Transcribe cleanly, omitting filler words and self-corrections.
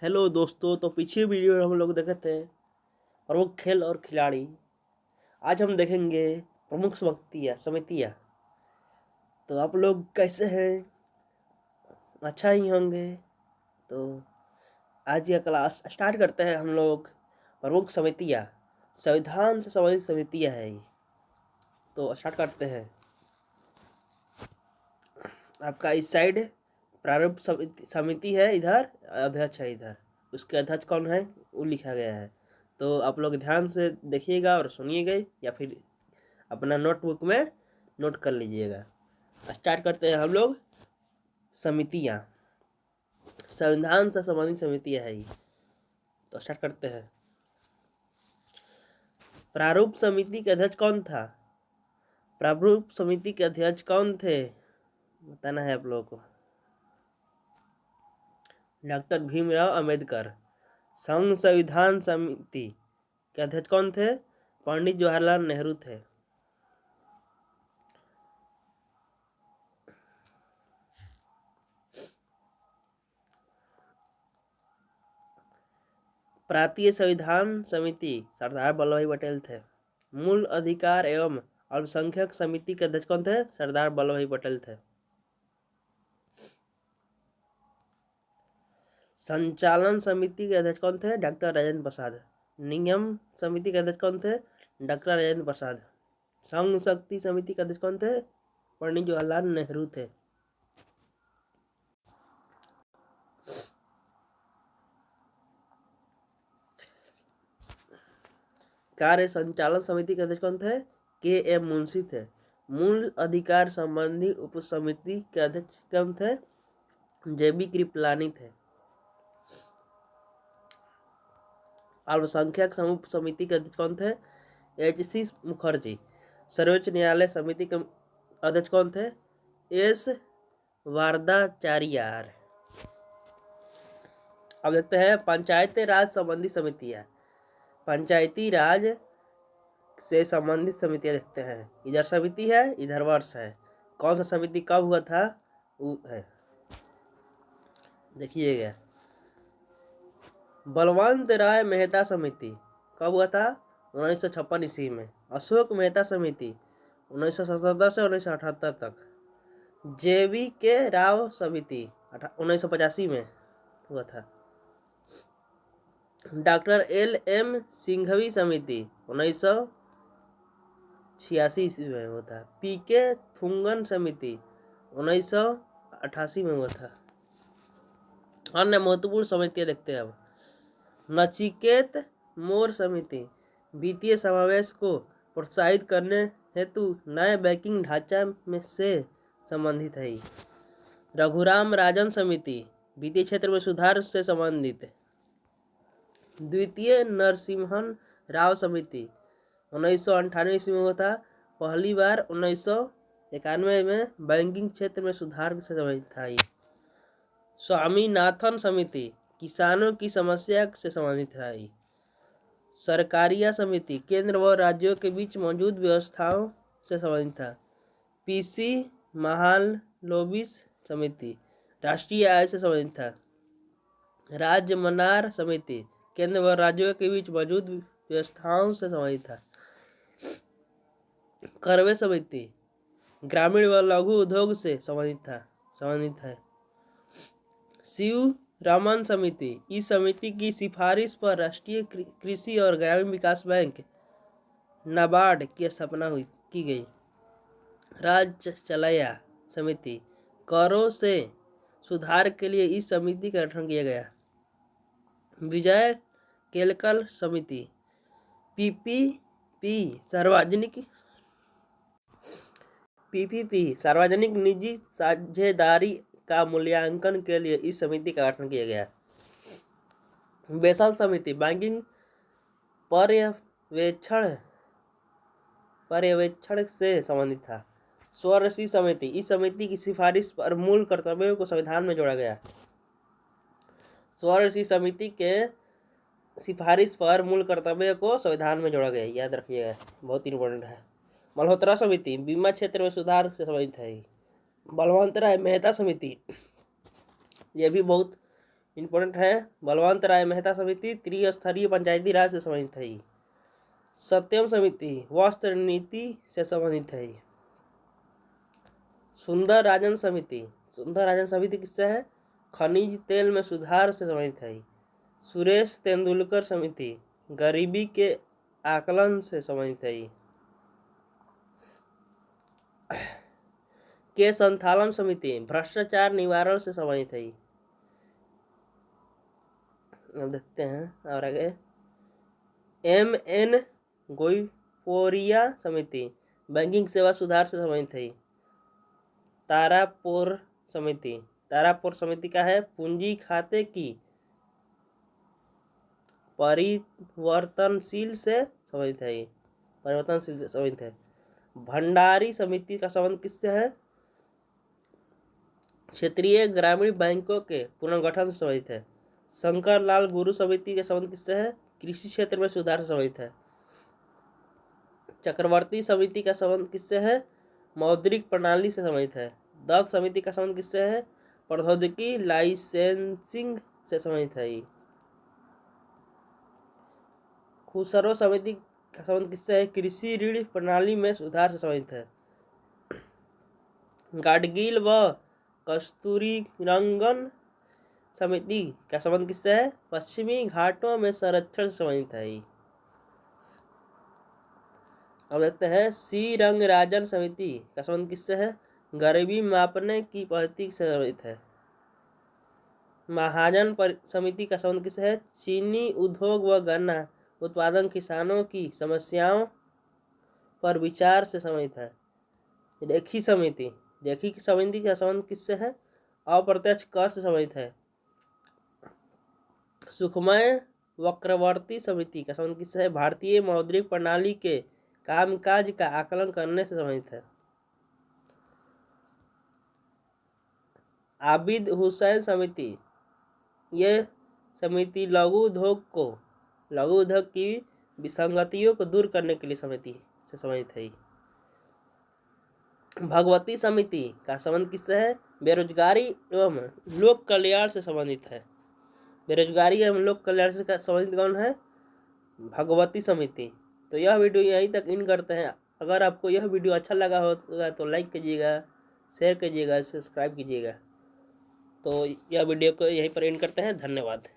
Hello दोस्तों, तो पीछे वीडियो में हम लोग देखे थे प्रमुख खेल और खिलाड़ी। आज हम देखेंगे प्रमुख समितियाँ। तो आप लोग कैसे हैं? अच्छा ही होंगे। तो आज यह क्लास स्टार्ट करते हैं हम लोग। प्रमुख समितियाँ संविधान से संबंधित समितियाँ है ये। तो स्टार्ट करते हैं। आपका इस साइड प्रारूप समिति है, इधर अध्यक्ष है, इधर उसके अध्यक्ष कौन है वो लिखा गया है। तो आप लोग ध्यान से देखिएगा और सुनिएगा या फिर अपना नोटबुक में नोट कर लीजिएगा। स्टार्ट करते हैं हम लोग। समितियाँ संविधान से संबंधित समितियाँ है ये। तो स्टार्ट करते हैं। प्रारूप समिति के अध्यक्ष कौन था? प्रारूप समिति के अध्यक्ष कौन थे बताना है आप लोगों को। डॉक्टर भीमराव अंबेडकर। संघ संविधान समिति के अध्यक्ष कौन थे? पंडित जवाहरलाल नेहरू थे। प्रांतीय संविधान समिति सरदार वल्लभ भाई पटेल थे। मूल अधिकार एवं अल्पसंख्यक समिति के अध्यक्ष कौन थे? सरदार वल्लभ भाई पटेल थे। संचालन समिति के अध्यक्ष कौन थे? डॉक्टर राजेंद्र प्रसाद। नियम समिति के अध्यक्ष कौन थे? डॉक्टर राजेंद्र प्रसाद। संघ शक्ति समिति के अध्यक्ष कौन थे? पंडित जवाहरलाल नेहरू थे। कार्य संचालन समिति के अध्यक्ष कौन थे? के एम मुंशी थे। मूल अधिकार संबंधी उप समिति के अध्यक्ष कौन थे? जेबी कृपलानी थे। अल्पसंख्यक समूह समिति के अध्यक्ष कौन थे? एच.सी. मुखर्जी। सर्वोच्च न्यायालय समिति के अध्यक्ष कौन थे? एस. वारदाचार्यार। अब देखते हैं पंचायती राज संबंधी समितियाँ। पंचायती राज से संबंधित समितियाँ देखते हैं। इधर समिति है, इधर वर्ष है। कौन सा समिति कब हुआ था वो है, देखिएगा। बलवंत राय मेहता समिति कब हुआ था? 1956 ईस्वी में। अशोक मेहता समिति 1977 से 1978 तक। जेवी के राव समिति 1985 में हुआ था। डॉक्टर एल एम सिंघवी समिति 1986 ईस्वी में हुआ था। पी के थुंगन समिति 1988 में हुआ था। अन्य महत्वपूर्ण समितियाँ देखते हैं अब। नचिकेत मोर समिति वित्तीय समावेश को प्रोत्साहित करने हेतु नए बैंकिंग ढांचा में से संबंधित है। रघुराम राजन समिति वित्तीय क्षेत्र में सुधार से संबंधित। द्वितीय नरसिम्हन राव समिति 1998 ईस्वी में हुआ था। पहली बार 1991 में बैंकिंग क्षेत्र में सुधार से संबंधित था। स्वामीनाथन समिति किसानों की समस्या से संबंधित है। सरकारिया समिति केंद्र व राज्यों के बीच मौजूद व्यवस्थाओं से संबंधित था। पीसी महालनोबिस समिति राष्ट्रीय आय से संबंधित था। राज्य मनार समिति केंद्र व राज्यों के बीच मौजूद व्यवस्थाओं से संबंधित था। करवे समिति ग्रामीण व लघु उद्योग से संबंधित है। शिव रामन समिति इस समिति की सिफारिश पर राष्ट्रीय कृषि और ग्रामीण विकास बैंक नाबार्ड की स्थापना की गई। राजचलया समिति करों से सुधार के लिए इस समिति का गठन किया गया। विजय केलकर समिति पीपीपी सार्वजनिक निजी साझेदारी का मूल्यांकन के लिए इस समिति का गठन किया गया। बेसल समिति बैंकिंग पर्यवेक्षण से संबंधित था। स्वरसी समिति इस समिति की सिफारिश पर मूल कर्तव्यों को संविधान में जोड़ा गया। स्वरसी समिति के सिफारिश पर मूल कर्तव्यों को संविधान में जोड़ा गया, याद रखिएगा, बहुत इंपॉर्टेंट है। मल्होत्रा समिति बीमा क्षेत्र में सुधार से संबंधित है। बलवंत राय मेहता समिति यह भी बहुत इंपॉर्टेंट है। बलवंत राय मेहता समिति त्रिस्तरीय पंचायती राज से संबंधित है। सत्यम समिति वस्त्र नीति से संबंधित है। सुंदर राजन समिति किससे है? खनिज तेल में सुधार से संबंधित है। सुरेश तेंदुलकर समिति गरीबी के आकलन से संबंधित है। के संथालम समिति भ्रष्टाचार निवारण से संबंधित है। अब देखते हैं और आगे। MN गोइपोरिया समिति बैंकिंग सेवा सुधार से संबंधित है। तारापुर समिति का है पूंजी खाते की परिवर्तनशील से संबंधित है। भंडारी समिति का संबंध किससे है? क्षेत्रीय ग्रामीण बैंकों के पुनर्गठन से संबंधित है। शंकर लाल गुरु समिति का संबंध किससे है? कृषि क्षेत्र में सुधार से संबंधित है। चक्रवर्ती समिति का संबंध किससे है? मौद्रिक प्रणाली से संबंधित है। दत्त समिति का संबंध किससे है? प्रौद्योगिकी लाइसेंसिंग से संबंधित है। खुसरो समिति का संबंध किससे है? कृषि ऋण प्रणाली में सुधार से संबंधित है। गाडगिल व कस्तूरीरंगन समिति का संबंध किससे है? पश्चिमी घाटों में संरक्षण से संबंधित है। अब देखते हैं सी रंगराजन समिति का संबंध किससे है? गरीबी मापने की पद्धति से संबंधित है। महाजन समिति का संबंध किससे है? चीनी उद्योग व गन्ना उत्पादन किसानों की समस्याओं पर विचार से संबंधित है। रेखी समिति का संबंध किससे है? अप्रत्यक्ष कर से संबंधित है। सुखमय वक्रवर्ती समिति का संबंध किससे है? भारतीय मौद्रिक प्रणाली के कामकाज का आकलन करने से संबंधित है। आबिद हुसैन समिति यह समिति लघु उद्योग की विसंगतियों को दूर करने के लिए समिति से संबंधित है। भगवती समिति का संबंध किससे है? बेरोजगारी एवं लोक कल्याण से संबंधित है। बेरोजगारी एवं लोक कल्याण से संबंधित कौन है? भगवती समिति। तो यह वीडियो यहीं तक इन करते हैं। अगर आपको यह वीडियो अच्छा लगा होगा तो लाइक कीजिएगा, शेयर कीजिएगा, सब्सक्राइब कीजिएगा। तो यह वीडियो को यहीं पर एंड करते हैं। धन्यवाद।